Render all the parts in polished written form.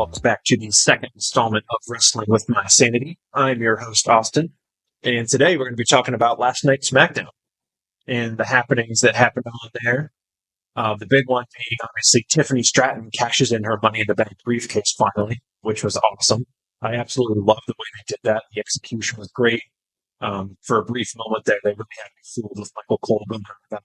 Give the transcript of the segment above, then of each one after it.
welcome back to the second installment of Wrestling with My Sanity. I'm your host, Austin, and today we're going to be talking about last night's Smackdown and the happenings that happened on there. The big one being, obviously, Tiffany Stratton cashes in her Money in the Bank briefcase finally, which was awesome. I absolutely love the way they did that. The execution was great. For a brief moment there, they really had me fooled with Michael Cole going about,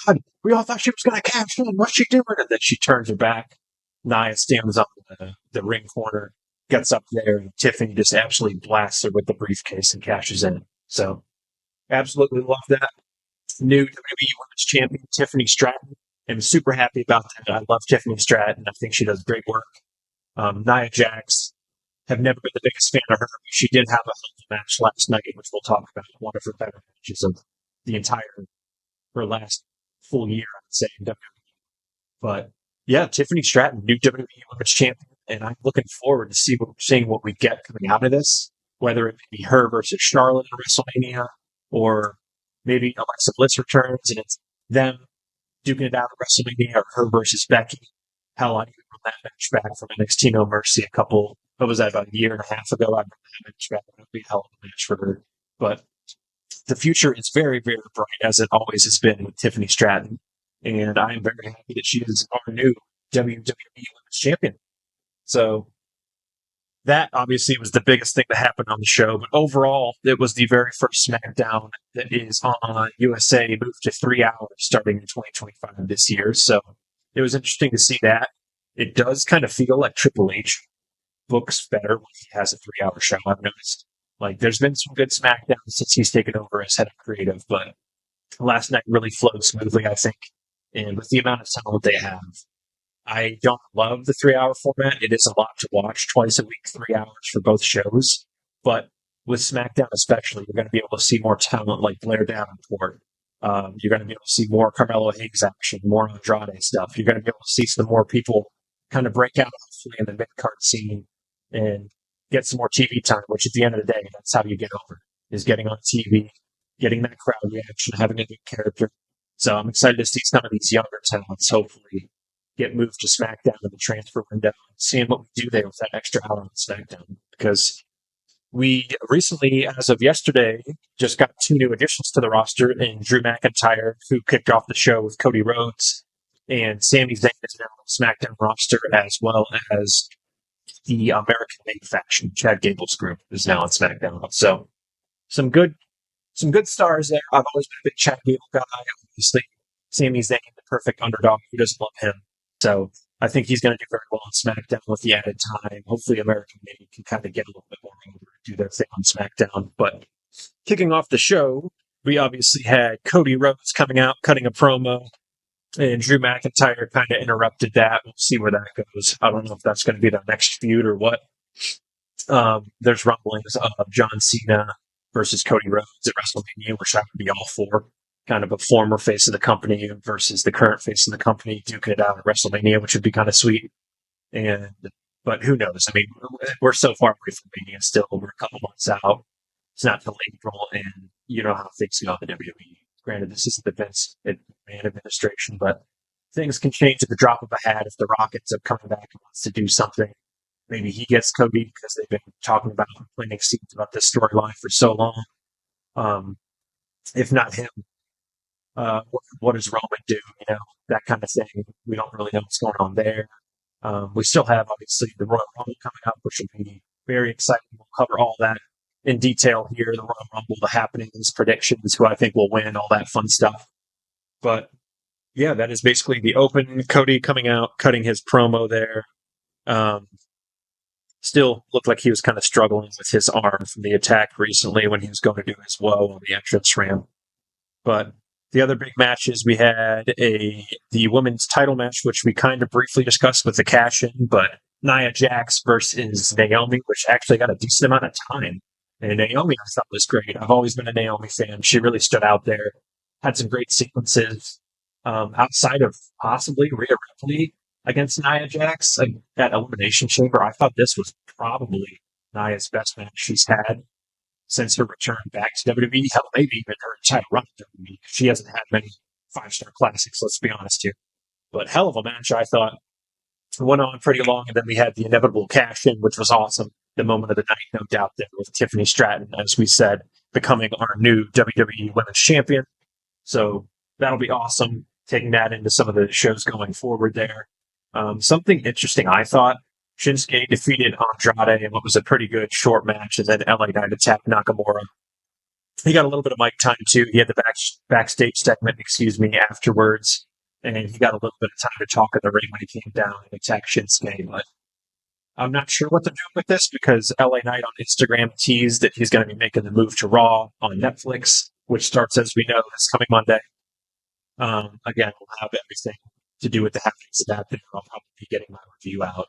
God, we all thought she was going to cash in. What's she doing? And then she turns her back. Nia stands up in the ring corner, gets up there, and Tiffany just absolutely blasts her with the briefcase and cashes in. So, absolutely love that. New WWE Women's Champion, Tiffany Stratton. I'm super happy about that. I love Tiffany Stratton. I think she does great work. Nia Jax, have never been the biggest fan of her, but she did have a healthy match last night, which we'll talk about. One of her better matches of the entire, her last full year, I would say, in WWE. But yeah, Tiffany Stratton, new WWE Women's Champion, and I'm looking forward to seeing what we get coming out of this, whether it be her versus Charlotte at WrestleMania, or maybe Alexa Bliss returns and it's them duking it out at WrestleMania, or her versus Becky. Hell, I even run that match back from NXT No Mercy what was that, about a year and a half ago? I remember that match back. It would be a hell of a match for her. But the future is very, very bright, as it always has been with Tiffany Stratton. And I'm very happy that she is our new WWE Women's Champion. So that obviously was the biggest thing that happened on the show. But overall, it was the very first SmackDown that is on USA, moved to 3 hours starting in 2025 this year. So it was interesting to see that. It does kind of feel like Triple H books better when he has a 3-hour show, I've noticed. Like, there's been some good SmackDowns since he's taken over as head of creative, but last night really flowed smoothly, I think. And with the amount of talent they have, I don't love the 3-hour format. It is a lot to watch twice a week, 3 hours for both shows. But with SmackDown especially, you're going to be able to see more talent like Blair Davenport. You're going to be able to see more Carmelo Hayes action, more Andrade stuff. You're going to be able to see some more people kind of break out, hopefully, in the mid-card scene and get some more TV time, which at the end of the day, that's how you get over, is getting on TV, getting that crowd reaction, having a good character. So I'm excited to see some of these younger talents hopefully get moved to SmackDown in the transfer window and seeing what we do there with that extra hour on SmackDown. Because we recently, as of yesterday, just got 2 new additions to the roster in Drew McIntyre, who kicked off the show with Cody Rhodes, and Sami Zayn is now on the SmackDown roster, as well as the American-made faction, Chad Gable's group, is now on SmackDown. So some good stars there. I've always been a big Chad Gable guy. Obviously, Sami Zayn, the perfect underdog. Who doesn't love him? So I think he's going to do very well on SmackDown with the added time. Hopefully, American-made can kind of get a little bit more over and do their thing on SmackDown. But kicking off the show, we obviously had Cody Rhodes coming out, cutting a promo, and Drew McIntyre kind of interrupted that. We'll see where that goes. I don't know if that's going to be their next feud or what. There's rumblings of John Cena versus Cody Rhodes at WrestleMania, which I would be all for. Kind of a former face of the company versus the current face of the company duking it out at WrestleMania, which would be kind of sweet. But who knows? I mean, we're so far away from Mania still. We're a couple months out. It's not till April, and you know how things go in the WWE. Granted, this isn't the Vince McMahon administration, but things can change at the drop of a hat. If The Rock ends up coming back and wants to do something, maybe he gets Cody because they've been talking about planting seeds about this storyline for so long. If not him, what does Roman do? You know, that kind of thing. We don't really know what's going on there. We still have, obviously, the Royal Rumble coming up, which will be very exciting. We'll cover all that in detail here. The Royal Rumble, the happenings, predictions, who I think will win, all that fun stuff. But yeah, that is basically the open. Cody coming out, cutting his promo there. Still looked like he was kind of struggling with his arm from the attack recently when he was going to do his woe on the entrance ramp. But the other big matches, we had the women's title match, which we kind of briefly discussed with the cash-in, but Nia Jax versus Naomi, which actually got a decent amount of time. And Naomi, I thought, was great. I've always been a Naomi fan. She really stood out there. Had some great sequences. Outside of possibly Rhea Ripley against Nia Jax, that Elimination Chamber, I thought this was probably Nia's best match she's had since her return back to WWE. Hell, maybe even her entire run at WWE. She hasn't had many 5-star classics, let's be honest here. But hell of a match, I thought. It went on pretty long, and then we had the inevitable cash-in, which was awesome. The moment of the night, no doubt, there with Tiffany Stratton, as we said, becoming our new WWE Women's Champion. So that'll be awesome, taking that into some of the shows going forward there. Something interesting, I thought, Shinsuke defeated Andrade in what was a pretty good short match, and then LA Knight attacked Nakamura. He got a little bit of mic time, too. He had the backstage segment, afterwards, and he got a little bit of time to talk in the ring when he came down and attacked Shinsuke, but I'm not sure what they're doing with this because LA Knight on Instagram teased that he's going to be making the move to Raw on Netflix, which starts, as we know, this coming Monday. Again, we'll have everything to do with the happenings of that there. I'll probably be getting my review out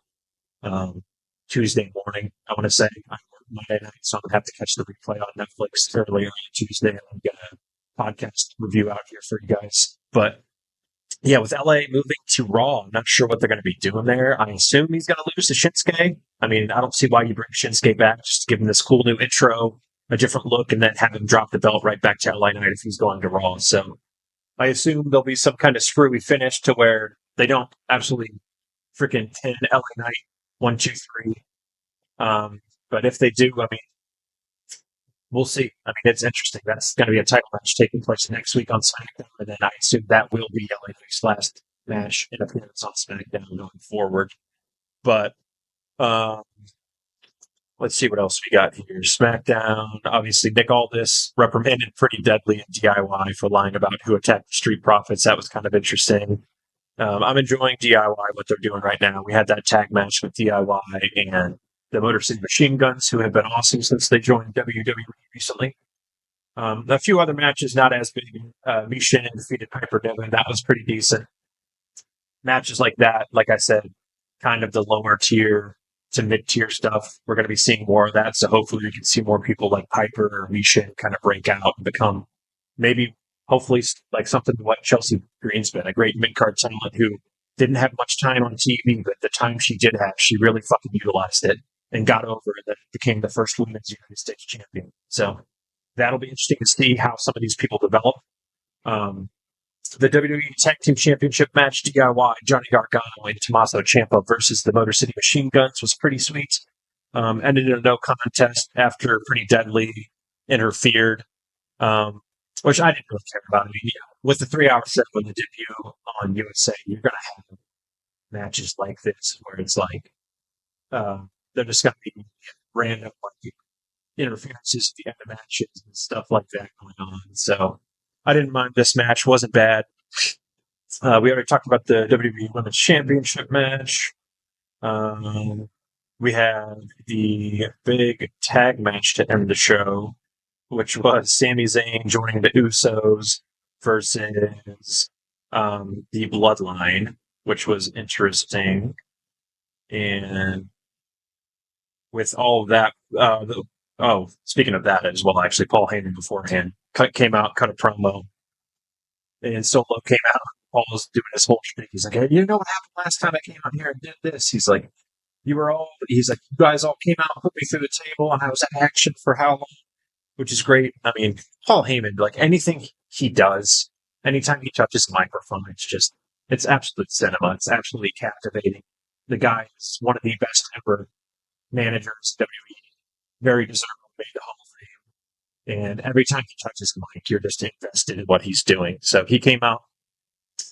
Tuesday morning, I want to say. I work Monday night, so I'm going to have to catch the replay on Netflix fairly early Tuesday, and I'm going to podcast review out here for you guys. But yeah, with LA moving to Raw, I'm not sure what they're going to be doing there. I assume he's going to lose to Shinsuke. I mean, I don't see why you bring Shinsuke back, just to give him this cool new intro, a different look, and then have him drop the belt right back to LA Knight if he's going to Raw. So I assume there'll be some kind of screwy finish to where they don't absolutely freaking pin LA Knight 1, 2, 3. But if they do, I mean, we'll see. I mean, it's interesting. That's going to be a title match taking place next week on SmackDown, and then I assume that will be LA Knight's last match in appearance on SmackDown going forward. But let's see what else we got here. SmackDown, obviously, Nick Aldis reprimanded Pretty Deadly and DIY for lying about who attacked the Street Profits. That was kind of interesting. I'm enjoying DIY, what they're doing right now. We had that tag match with DIY and the Motor City Machine Guns, who have been awesome since they joined WWE recently. A few other matches, not as big. Mishin defeated Piper Niven. That was pretty decent. Matches like that, like I said, kind of the lower tier to mid-tier stuff. We're going to be seeing more of that, so hopefully we can see more people like Piper or Mishin kind of break out and become maybe, hopefully, like something like Chelsea Green's been, a great mid-card talent who didn't have much time on TV, but the time she did have, she really fucking utilized it and got over it, and became the first women's United States champion. So that'll be interesting to see how some of these people develop. The WWE Tag Team Championship match, DIY, Johnny Gargano and Tommaso Ciampa versus the Motor City Machine Guns was pretty sweet. Ended in a no contest after Pretty Deadly interfered, which I didn't really care about. I mean, with the 3-hour set when the debut on USA, you're going to have matches like this where it's like, they're just going to be random like interferences at the end of matches and stuff like that going on. So I didn't mind this match. Wasn't bad. We already talked about the WWE Women's Championship match. We had the big tag match to end the show, which was Sami Zayn joining the Usos versus the Bloodline, which was interesting. And with all of that, speaking of that as well, actually, Paul Heyman beforehand came out, cut a promo, and Solo came out. Paul was doing his whole shtick. He's like, hey, you know what happened last time I came out here and did this? He's like, you guys all came out and put me through the table, and I was at action for how long? Which is great. I mean, Paul Heyman, like anything he does, anytime he touches the microphone, it's absolute cinema. It's absolutely captivating. The guy is one of the best ever managers in WWE. Very deserving, made the Hall of Fame. And every time he touches the mic, you're just invested in what he's doing. So he came out,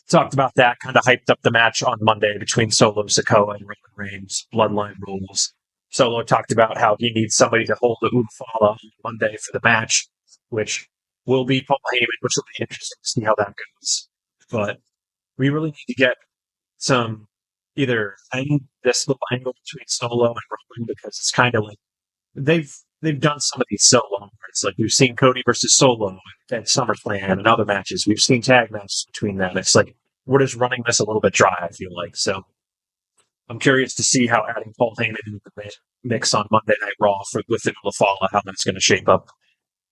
talked about that, kind of hyped up the match on Monday between Solo Sikoa and Roman Reigns, Bloodline rules. Solo talked about how he needs somebody to hold the Ufala on Monday for the match, which will be Paul Heyman, which will be interesting to see how that goes. But we really need to get some either this little angle between Solo and Roman, because it's kind of like they've done some of these so long. Where it's like we've seen Cody versus Solo at SummerSlam and other matches. We've seen tag matches between them. It's like we're just running this a little bit dry, I feel like. So I'm curious to see how adding Paul Heyman into the mix on Monday Night Raw with the Lafala, how that's going to shape up.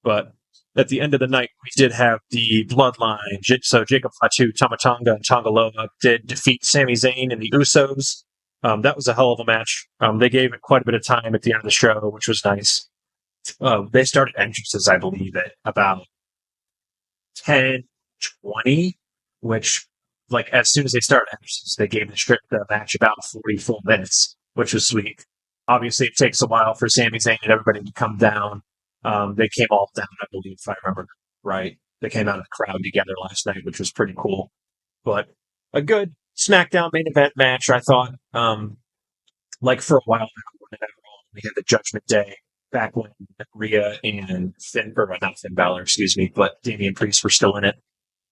But at the end of the night, we did have the Bloodline. So Jacob Fatu, Tamatanga, and Tongaloa did defeat Sami Zayn and the Usos. That was a hell of a match. They gave it quite a bit of time at the end of the show, which was nice. They started entrances, I believe, at about 10:20, which like as soon as they started entrances, they gave the match about 40 full minutes, which was sweet. Obviously, it takes a while for Sami Zayn and everybody to come down. They came all down, I believe, if I remember right. They came out of the crowd together last night, which was pretty cool. But a good SmackDown main event match, I thought. Like for a while now, we had the Judgment Day back when Rhea and not Finn Balor, excuse me, but Damian Priest were still in it.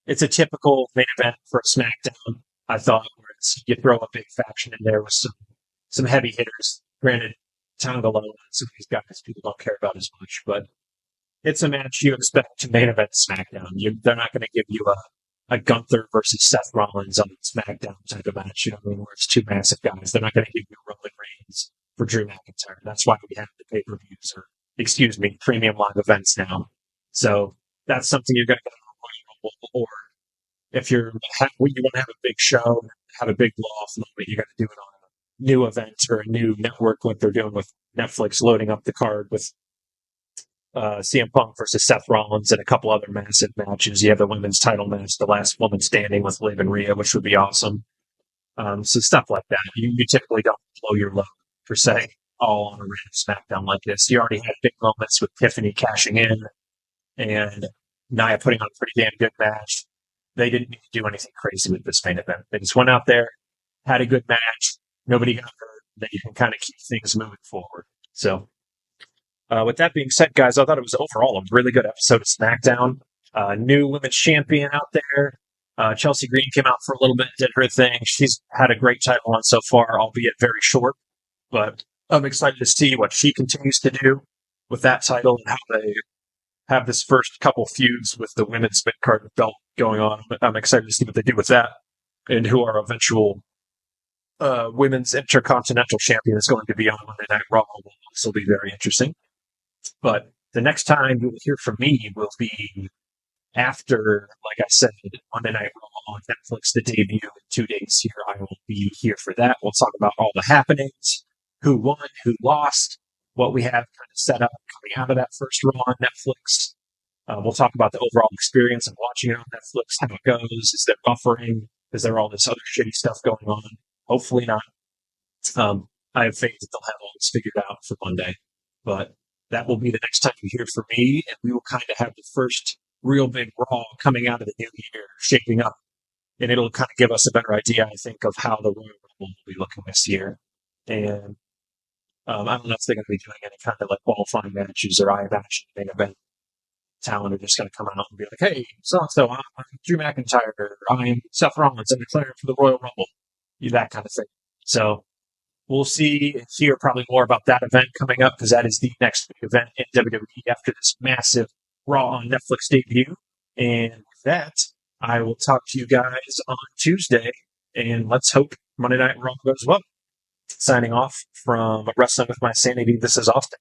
It's a typical main event for a SmackDown. I thought where you throw a big faction in there with some heavy hitters. Granted, Tangaloa and some of these guys people don't care about as much, but it's a match you expect to main event SmackDown. They're not going to give you a Gunther versus Seth Rollins on SmackDown type of match, you know what I mean, where it's two massive guys. They're not going to give you Roman Reigns for Drew McIntyre. That's why we have the pay-per-views, or, excuse me, premium live events now. So that's something you're going to get on Royal Rumble, or if you want to have a big show, have a big blow-off moment, you got to do it on a new event or a new network, like they're doing with Netflix, loading up the card with CM Punk versus Seth Rollins and a couple other massive matches. You have the women's title match, the last woman standing with Liv and Rhea, which would be awesome. So stuff like that. You typically don't blow your load, per se, all on a random SmackDown like this. You already had big moments with Tiffany cashing in and Nia putting on a pretty damn good match. They didn't need to do anything crazy with this main event. They just went out there, had a good match, nobody got hurt, then you can kind of keep things moving forward. So with that being said, guys, I thought it was overall a really good episode of SmackDown. New women's champion out there. Chelsea Green came out for a little bit, did her thing. She's had a great title run so far, albeit very short. But I'm excited to see what she continues to do with that title and how they have this first couple feuds with the women's mid-card belt going on. I'm excited to see what they do with that and who our eventual women's intercontinental champion is going to be on Monday Night Raw. This will be very interesting. But the next time you will hear from me will be after, like I said, Monday Night Raw on Netflix, the debut in 2 days here. I will be here for that. We'll talk about all the happenings, who won, who lost, what we have kind of set up coming out of that first Raw on Netflix. We'll talk about the overall experience of watching it on Netflix, how it goes. Is there buffering? Is there all this other shitty stuff going on? Hopefully not. I have faith that they'll have all this figured out for Monday. But that will be the next time you hear from me, and we will kind of have the first real big Raw coming out of the new year shaping up. And it'll kind of give us a better idea, I think, of how the Royal Rumble will be looking this year. And I don't know if they're going to be doing any kind of like qualifying matches, or I imagine main event talent are just going to come out and be like, hey, so-and-so, I'm Drew McIntyre, or I'm Seth Rollins, I'm declaring for the Royal Rumble. That kind of thing. So we'll hear probably more about that event coming up, because that is the next big event in WWE after this massive Raw on Netflix debut. And with that, I will talk to you guys on Tuesday, and let's hope Monday Night Raw goes well. Signing off from Wrestling with My Sanity, this is Austin.